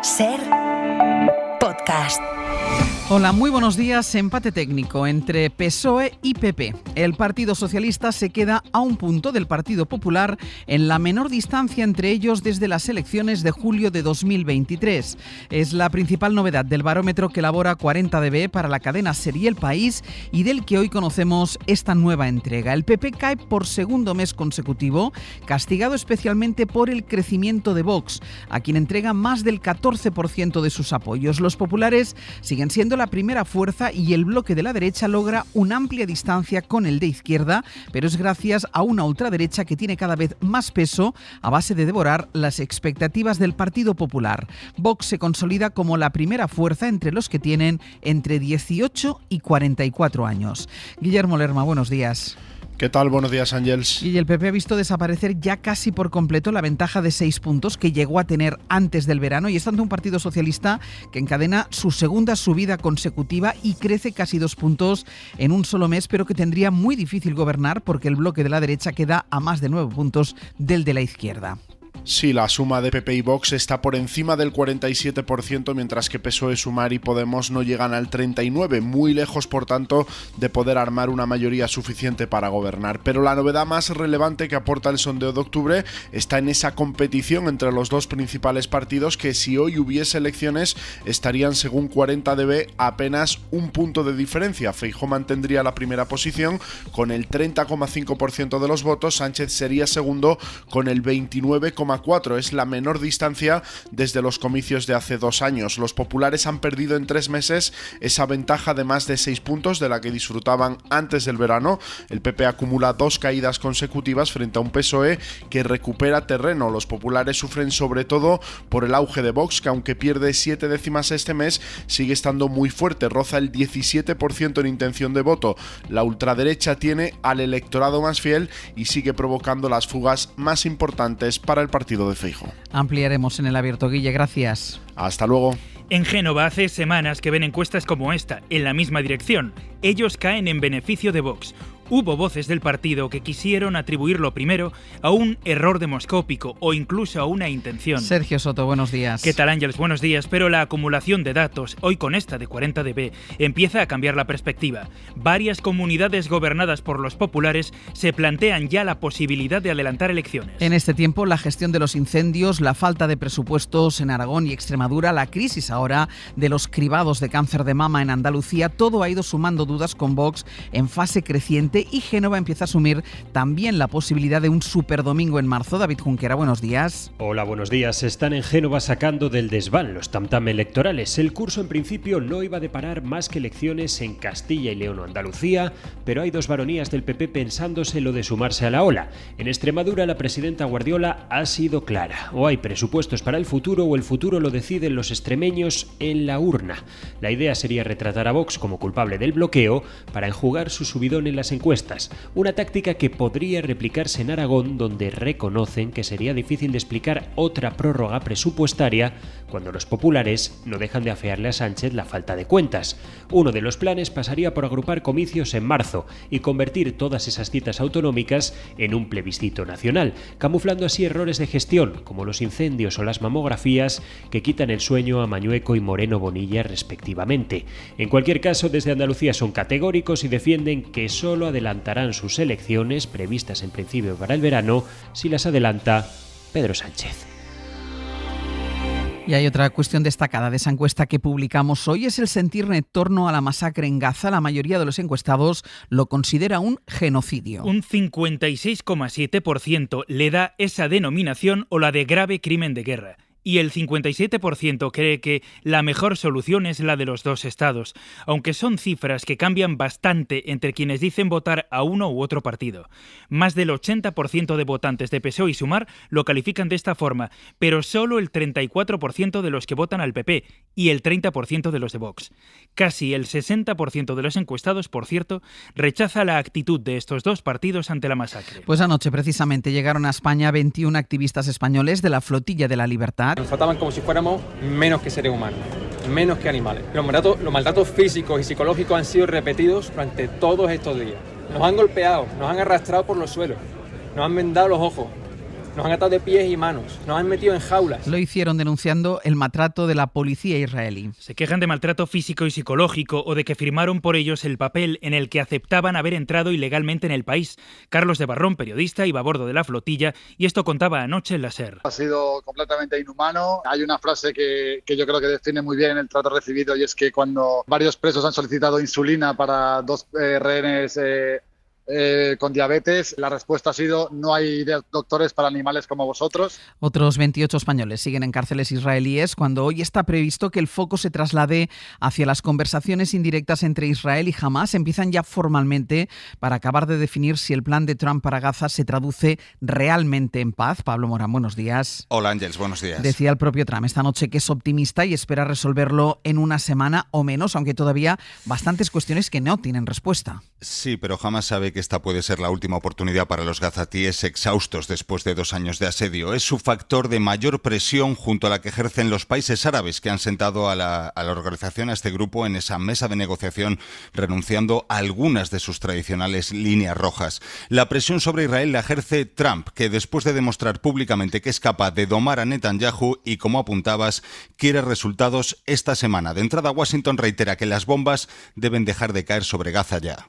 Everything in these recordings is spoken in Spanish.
SER Podcast. Hola, muy buenos días. Empate técnico entre PSOE y PP. El Partido Socialista se queda a un punto del Partido Popular en la menor distancia entre ellos desde las elecciones de julio de 2023. Es la principal novedad del barómetro que elabora 40dB para la cadena SER y El País y del que hoy conocemos esta nueva entrega. El PP cae por segundo mes consecutivo, castigado especialmente por el crecimiento de Vox, a quien entrega más del 14% de sus apoyos. Los populares siguen siendo la primera fuerza y el bloque de la derecha logra una amplia distancia con el de izquierda, pero es gracias a una ultraderecha que tiene cada vez más peso a base de devorar las expectativas del Partido Popular. Vox se consolida como la primera fuerza entre los que tienen entre 18 y 44 años. Guillermo Lerma, buenos días. ¿Qué tal? Buenos días, Ángels. Y el PP ha visto desaparecer ya casi por completo la ventaja de 6 puntos que llegó a tener antes del verano y es ante un Partido Socialista que encadena su segunda subida consecutiva y crece casi 2 puntos en un solo mes, pero que tendría muy difícil gobernar porque el bloque de la derecha queda a más de 9 puntos del de la izquierda. Sí, la suma de PP y Vox está por encima del 47%, mientras que PSOE, Sumar y Podemos no llegan al 39%, muy lejos, por tanto, de poder armar una mayoría suficiente para gobernar. Pero la novedad más relevante que aporta el sondeo de octubre está en esa competición entre los dos principales partidos que, si hoy hubiese elecciones, estarían, según 40dB, a apenas un punto de diferencia. Feijóo mantendría la primera posición con el 30,5% de los votos, Sánchez sería segundo con el 29,4%. Es la menor distancia desde los comicios de hace 2 años. Los populares han perdido en 3 meses esa ventaja de más de 6 puntos de la que disfrutaban antes del verano. El PP acumula 2 caídas consecutivas frente a un PSOE que recupera terreno. Los populares sufren sobre todo por el auge de Vox, que aunque pierde 7 décimas este mes, sigue estando muy fuerte, roza el 17% en intención de voto. La ultraderecha tiene al electorado más fiel y sigue provocando las fugas más importantes para el partido de Feijóo. Ampliaremos en el abierto, Guille, gracias. Hasta luego. En Génova hace semanas que ven encuestas como esta, en la misma dirección. Ellos caen en beneficio de Vox. Hubo voces del partido que quisieron atribuirlo primero a un error demoscópico o incluso a una intención. Sergio Soto, buenos días. ¿Qué tal, Ángeles? Buenos días. Pero la acumulación de datos, hoy con esta de 40dB, empieza a cambiar la perspectiva. Varias comunidades gobernadas por los populares se plantean ya la posibilidad de adelantar elecciones. En este tiempo, la gestión de los incendios, la falta de presupuestos en Aragón y Extremadura, la crisis ahora de los cribados de cáncer de mama en Andalucía, todo ha ido sumando dudas con Vox en fase creciente y Génova empieza a asumir también la posibilidad de un superdomingo en marzo. David Junquera, buenos días. Hola, buenos días. Están en Génova sacando del desván los tam-tam electorales. El curso en principio no iba a deparar más que elecciones en Castilla y León o Andalucía, pero hay 2 baronías del PP pensándose lo de sumarse a la ola. En Extremadura la presidenta Guardiola ha sido clara. O hay presupuestos para el futuro o el futuro lo deciden los extremeños en la urna. La idea sería retratar a Vox como culpable del bloqueo para enjugar su subidón en las encuestas. Una táctica que podría replicarse en Aragón, donde reconocen que sería difícil de explicar otra prórroga presupuestaria cuando los populares no dejan de afearle a Sánchez la falta de cuentas. Uno de los planes pasaría por agrupar comicios en marzo y convertir todas esas citas autonómicas en un plebiscito nacional, camuflando así errores de gestión, como los incendios o las mamografías que quitan el sueño a Mañueco y Moreno Bonilla respectivamente. En cualquier caso, desde Andalucía son categóricos y defienden que solo adelantarán sus elecciones, previstas en principio para el verano, si las adelanta Pedro Sánchez. Y hay otra cuestión destacada de esa encuesta que publicamos hoy, es el sentir en torno a la masacre en Gaza. La mayoría de los encuestados lo considera un genocidio. Un 56,7% le da esa denominación o la de grave crimen de guerra. Y el 57% cree que la mejor solución es la de los 2 estados, aunque son cifras que cambian bastante entre quienes dicen votar a uno u otro partido. Más del 80% de votantes de PSOE y Sumar lo califican de esta forma, pero solo el 34% de los que votan al PP y el 30% de los de Vox. Casi el 60% de los encuestados, por cierto, rechaza la actitud de estos 2 partidos ante la masacre. Pues anoche precisamente llegaron a España 21 activistas españoles de la Flotilla de la Libertad. Nos trataban como si fuéramos menos que seres humanos, menos que animales. Los maltratos físicos y psicológicos han sido repetidos durante todos estos días. Nos han golpeado, nos han arrastrado por los suelos, nos han vendado los ojos, nos han atado de pies y manos, nos han metido en jaulas. Lo hicieron denunciando el maltrato de la policía israelí. Se quejan de maltrato físico y psicológico o de que firmaron por ellos el papel en el que aceptaban haber entrado ilegalmente en el país. Carlos de Barrón, periodista, iba a bordo de la flotilla y esto contaba anoche en la SER. Ha sido completamente inhumano. Hay una frase que yo creo que define muy bien el trato recibido, y es que cuando varios presos han solicitado insulina para dos rehenes con diabetes, la respuesta ha sido: no hay doctores para animales como vosotros. Otros 28 españoles siguen en cárceles israelíes cuando hoy está previsto que el foco se traslade hacia las conversaciones indirectas entre Israel y Hamás. Empiezan ya formalmente para acabar de definir si el plan de Trump para Gaza se traduce realmente en paz. Pablo Morán, buenos días. Hola Ángels, buenos días. Decía el propio Trump esta noche que es optimista y espera resolverlo en una semana o menos, aunque todavía bastantes cuestiones que no tienen respuesta. Sí, pero Hamás sabe que esta puede ser la última oportunidad para los gazatíes exhaustos después de 2 años de asedio. Es su factor de mayor presión junto a la que ejercen los países árabes que han sentado a la organización, a este grupo, en esa mesa de negociación, renunciando a algunas de sus tradicionales líneas rojas. La presión sobre Israel la ejerce Trump, que después de demostrar públicamente que es capaz de domar a Netanyahu y, como apuntabas, quiere resultados esta semana. De entrada, Washington reitera que las bombas deben dejar de caer sobre Gaza ya.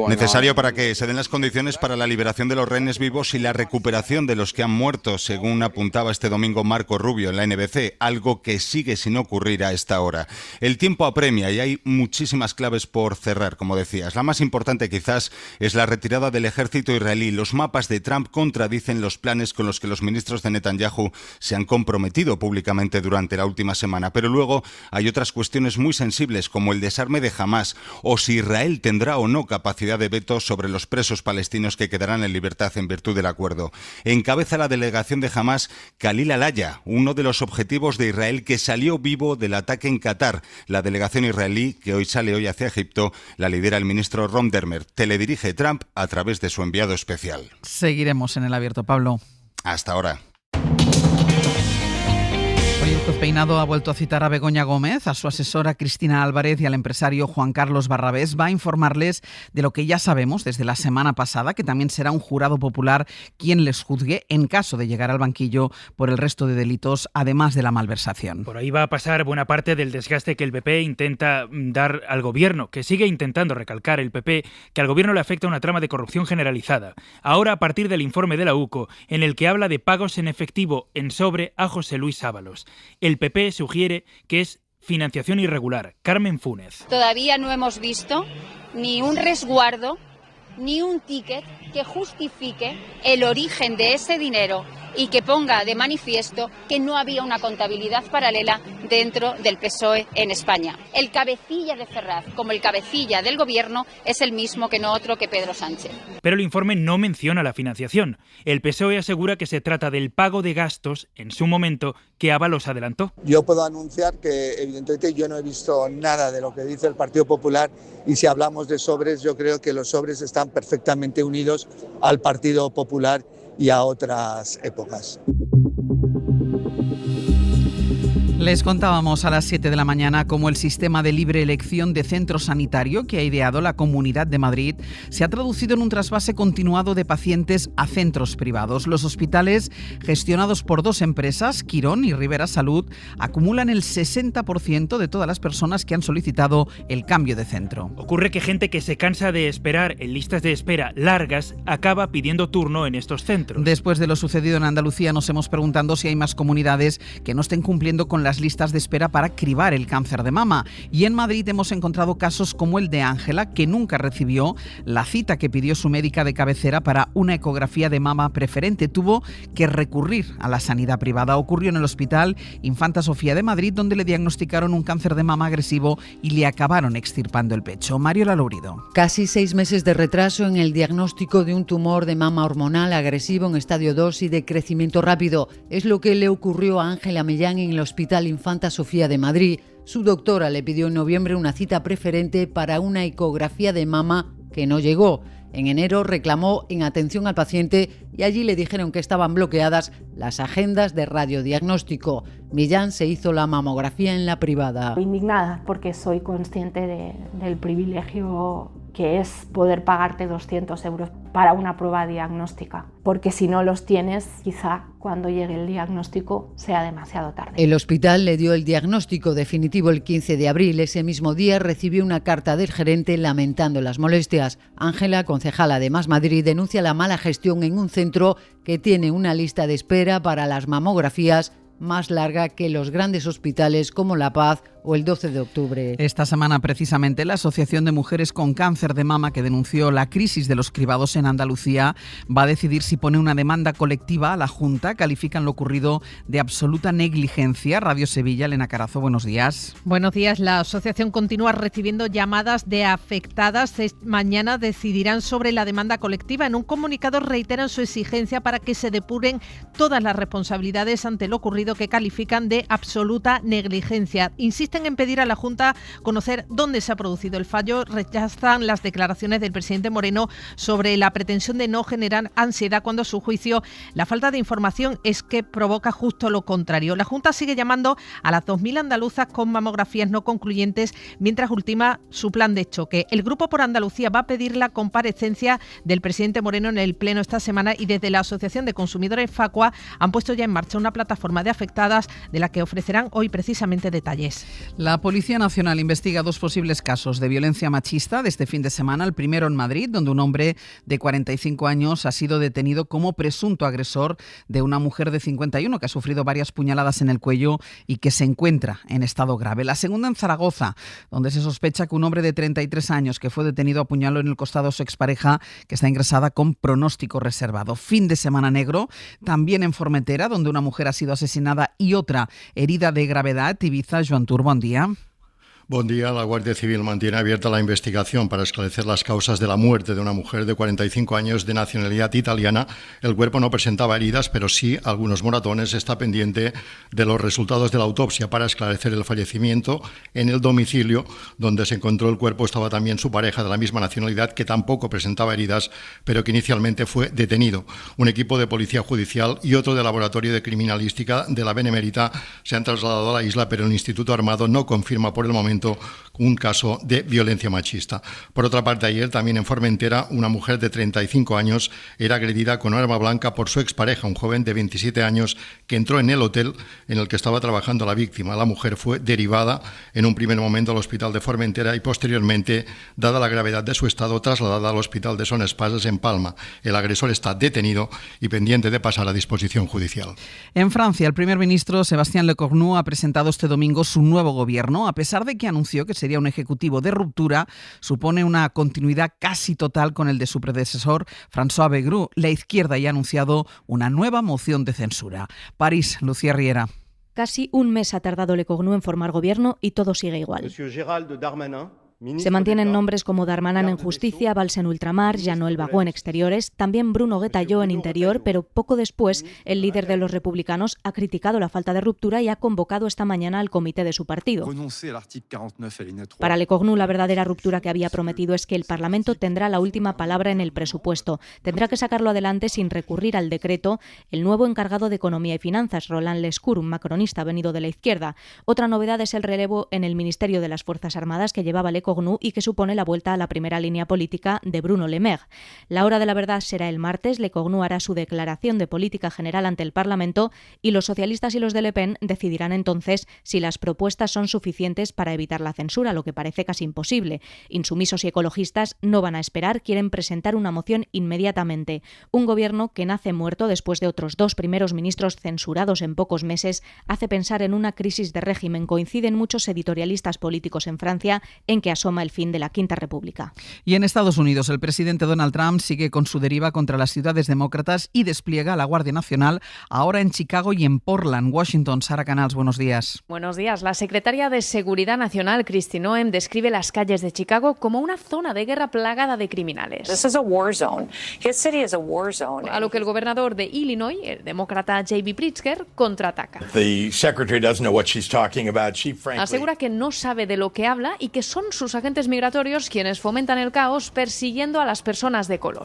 Necesario para que se den las condiciones para la liberación de los rehenes vivos y la recuperación de los que han muerto, según apuntaba este domingo Marco Rubio en la NBC, algo que sigue sin ocurrir a esta hora. El tiempo apremia y hay muchísimas claves por cerrar, como decías. La más importante quizás es la retirada del ejército israelí. Los mapas de Trump contradicen los planes con los que los ministros de Netanyahu se han comprometido públicamente durante la última semana. Pero luego hay otras cuestiones muy sensibles, como el desarme de Hamás, o si Israel tendrá o no capacidad de veto sobre los presos palestinos que quedarán en libertad en virtud del acuerdo. Encabeza la delegación de Hamás Khalil Al-Aya, uno de los objetivos de Israel que salió vivo del ataque en Qatar. La delegación israelí, que sale hoy hacia Egipto, la lidera el ministro Ron Dermer. Teledirige Trump a través de su enviado especial. Seguiremos en el abierto, Pablo. Hasta ahora. Hoy el juez Peinado ha vuelto a citar a Begoña Gómez, a su asesora Cristina Álvarez y al empresario Juan Carlos Barrabés. Va a informarles de lo que ya sabemos desde la semana pasada, que también será un jurado popular quien les juzgue en caso de llegar al banquillo por el resto de delitos, además de la malversación. Por ahí va a pasar buena parte del desgaste que el PP intenta dar al gobierno, que sigue intentando recalcar el PP que al gobierno le afecta una trama de corrupción generalizada. Ahora, a partir del informe de la UCO, en el que habla de pagos en efectivo en sobre a José Luis Ábalos. El PP sugiere que es financiación irregular. Carmen Fúnez. Todavía no hemos visto ni un resguardo, ni un ticket que justifique el origen de ese dinero y que ponga de manifiesto que no había una contabilidad paralela dentro del PSOE en España. El cabecilla de Ferraz, como el cabecilla del gobierno, es el mismo que no otro que Pedro Sánchez. Pero el informe no menciona la financiación. El PSOE asegura que se trata del pago de gastos, en su momento, que Ábalos adelantó. Yo puedo anunciar que, evidentemente, yo no he visto nada de lo que dice el Partido Popular, y si hablamos de sobres, yo creo que los sobres están perfectamente unidos al Partido Popular y a otras épocas. Les contábamos a las 7 de la mañana cómo el sistema de libre elección de centro sanitario que ha ideado la Comunidad de Madrid se ha traducido en un trasvase continuado de pacientes a centros privados. Los hospitales, gestionados por 2 empresas, Quirón y Rivera Salud, acumulan el 60% de todas las personas que han solicitado el cambio de centro. Ocurre que gente que se cansa de esperar en listas de espera largas acaba pidiendo turno en estos centros. Después de lo sucedido en Andalucía, nos hemos preguntado si hay más comunidades que no estén cumpliendo con las listas de espera para cribar el cáncer de mama. Y en Madrid hemos encontrado casos como el de Ángela, que nunca recibió la cita que pidió su médica de cabecera para una ecografía de mama preferente. Tuvo que recurrir a la sanidad privada. Ocurrió en el Hospital Infanta Sofía de Madrid, donde le diagnosticaron un cáncer de mama agresivo y le acabaron extirpando el pecho. Mariola Lourido. Casi 6 meses de retraso en el diagnóstico de un tumor de mama hormonal agresivo en estadio 2 y de crecimiento rápido. Es lo que le ocurrió a Ángela Millán en el Hospital Infanta Sofía de Madrid. Su doctora le pidió en noviembre una cita preferente para una ecografía de mama que no llegó. En enero reclamó en atención al paciente y allí le dijeron que estaban bloqueadas las agendas de radiodiagnóstico. Millán se hizo la mamografía en la privada. Indignada porque soy consciente del privilegio que es poder pagarte 200 euros para una prueba diagnóstica, porque si no los tienes, quizá cuando llegue el diagnóstico sea demasiado tarde. El hospital le dio el diagnóstico definitivo el 15 de abril. Ese mismo día recibió una carta del gerente lamentando las molestias. Ángela, concejala de Más Madrid, denuncia la mala gestión en un centro que tiene una lista de espera para las mamografías más larga que los grandes hospitales como La Paz o el 12 de octubre. Esta semana, precisamente, la Asociación de Mujeres con Cáncer de Mama, que denunció la crisis de los cribados en Andalucía, va a decidir si pone una demanda colectiva a la Junta. Califican lo ocurrido de absoluta negligencia. Radio Sevilla, Elena Carazo, buenos días. Buenos días. La asociación continúa recibiendo llamadas de afectadas. Mañana decidirán sobre la demanda colectiva. En un comunicado reiteran su exigencia para que se depuren todas las responsabilidades ante lo ocurrido, que califican de absoluta negligencia. Insisten en pedir a la Junta conocer dónde se ha producido el fallo. Rechazan las declaraciones del presidente Moreno sobre la pretensión de no generar ansiedad, cuando a su juicio la falta de información es que provoca justo lo contrario. La Junta sigue llamando a las 2.000 andaluzas con mamografías no concluyentes mientras ultima su plan de choque. El Grupo por Andalucía va a pedir la comparecencia del presidente Moreno en el Pleno esta semana, y desde la Asociación de Consumidores Facua han puesto ya en marcha una plataforma de afectadas de la que ofrecerán hoy precisamente detalles. La Policía Nacional investiga 2 posibles casos de violencia machista de este fin de semana. El primero en Madrid, donde un hombre de 45 años ha sido detenido como presunto agresor de una mujer de 51 que ha sufrido varias puñaladas en el cuello y que se encuentra en estado grave. La segunda en Zaragoza, donde se sospecha que un hombre de 33 años que fue detenido a puñalón en el costado a su expareja, que está ingresada con pronóstico reservado. Fin de semana negro, también en Formentera, donde una mujer ha sido asesinada y otra herida de gravedad. Ibiza, Joan Tur, buen día. Buen día. La Guardia Civil mantiene abierta la investigación para esclarecer las causas de la muerte de una mujer de 45 años de nacionalidad italiana. El cuerpo no presentaba heridas, pero sí algunos moratones. Está pendiente de los resultados de la autopsia para esclarecer el fallecimiento. En el domicilio donde se encontró el cuerpo estaba también su pareja de la misma nacionalidad, que tampoco presentaba heridas, pero que inicialmente fue detenido. Un equipo de policía judicial y otro de laboratorio de criminalística de la Benemérita se han trasladado a la isla, pero el Instituto Armado no confirma por el momento un caso de violencia machista. Por otra parte, ayer también en Formentera, una mujer de 35 años era agredida con arma blanca por su expareja, un joven de 27 años que entró en el hotel en el que estaba trabajando la víctima. La mujer fue derivada en un primer momento al hospital de Formentera y posteriormente, dada la gravedad de su estado, trasladada al hospital de Son Espases en Palma. El agresor está detenido y pendiente de pasar a disposición judicial. En Francia, el primer ministro Sébastien Lecornu ha presentado este domingo su nuevo gobierno. A pesar de que anunció que sería un ejecutivo de ruptura, supone una continuidad casi total con el de su predecesor, François Bayrou. La izquierda ya ha anunciado una nueva moción de censura. París, Lucía Riera. Casi un mes ha tardado Lecornu en formar gobierno y todo sigue igual. Se mantienen nombres como Darmanin en Justicia, Valls en Ultramar, Jean-Noël Barrot en Exteriores, también Bruno Guettalló en Interior, pero poco después el líder de los republicanos ha criticado la falta de ruptura y ha convocado esta mañana al comité de su partido. Para Lecornu, la verdadera ruptura que había prometido es que el Parlamento tendrá la última palabra en el presupuesto. Tendrá que sacarlo adelante sin recurrir al decreto el nuevo encargado de Economía y Finanzas, Roland Lescure, un macronista venido de la izquierda. Otra novedad es el relevo en el Ministerio de las Fuerzas Armadas que llevaba Lecornu y que supone la vuelta a la primera línea política de Bruno Le Maire. La hora de la verdad será el martes. Lecornu hará su declaración de política general ante el Parlamento y los socialistas y los de Le Pen decidirán entonces si las propuestas son suficientes para evitar la censura, lo que parece casi imposible. Insumisos y ecologistas no van a esperar, quieren presentar una moción inmediatamente. Un gobierno que nace muerto después de otros 2 primeros ministros censurados en pocos meses hace pensar en una crisis de régimen. Coinciden muchos editorialistas políticos en Francia en que asoma el fin de la Quinta República. Y en Estados Unidos, el presidente Donald Trump sigue con su deriva contra las ciudades demócratas y despliega a la Guardia Nacional ahora en Chicago y en Portland, Washington. Sara Canals, buenos días. Buenos días. La secretaria de Seguridad Nacional, Kristi Noem, describe las calles de Chicago como una zona de guerra plagada de criminales. This is a war zone. His city is a war zone. A lo que el gobernador de Illinois, el demócrata J.B. Pritzker, contraataca. The secretary doesn't know what she's talking about. She frankly asegura que no sabe de lo que habla y que son sus los agentes migratorios quienes fomentan el caos persiguiendo a las personas de color.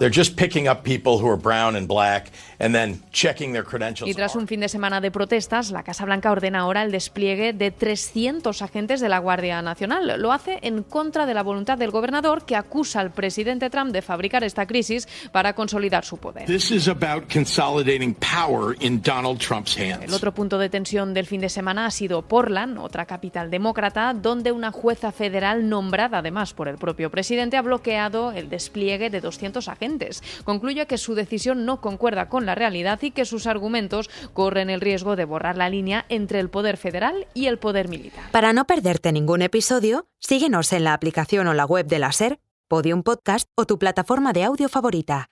Y tras un fin de semana de protestas, la Casa Blanca ordena ahora el despliegue de 300 agentes de la Guardia Nacional. Lo hace en contra de la voluntad del gobernador, que acusa al presidente Trump de fabricar esta crisis para consolidar su poder. El otro punto de tensión del fin de semana ha sido Portland, otra capital demócrata, donde una jueza federal nombrada además por el propio presidente ha bloqueado el despliegue de 200 agentes. Concluye que su decisión no concuerda con la realidad y que sus argumentos corren el riesgo de borrar la línea entre el poder federal y el poder militar. Para no perderte ningún episodio, síguenos en la aplicación o la web de la SER, Podium Podcast o tu plataforma de audio favorita.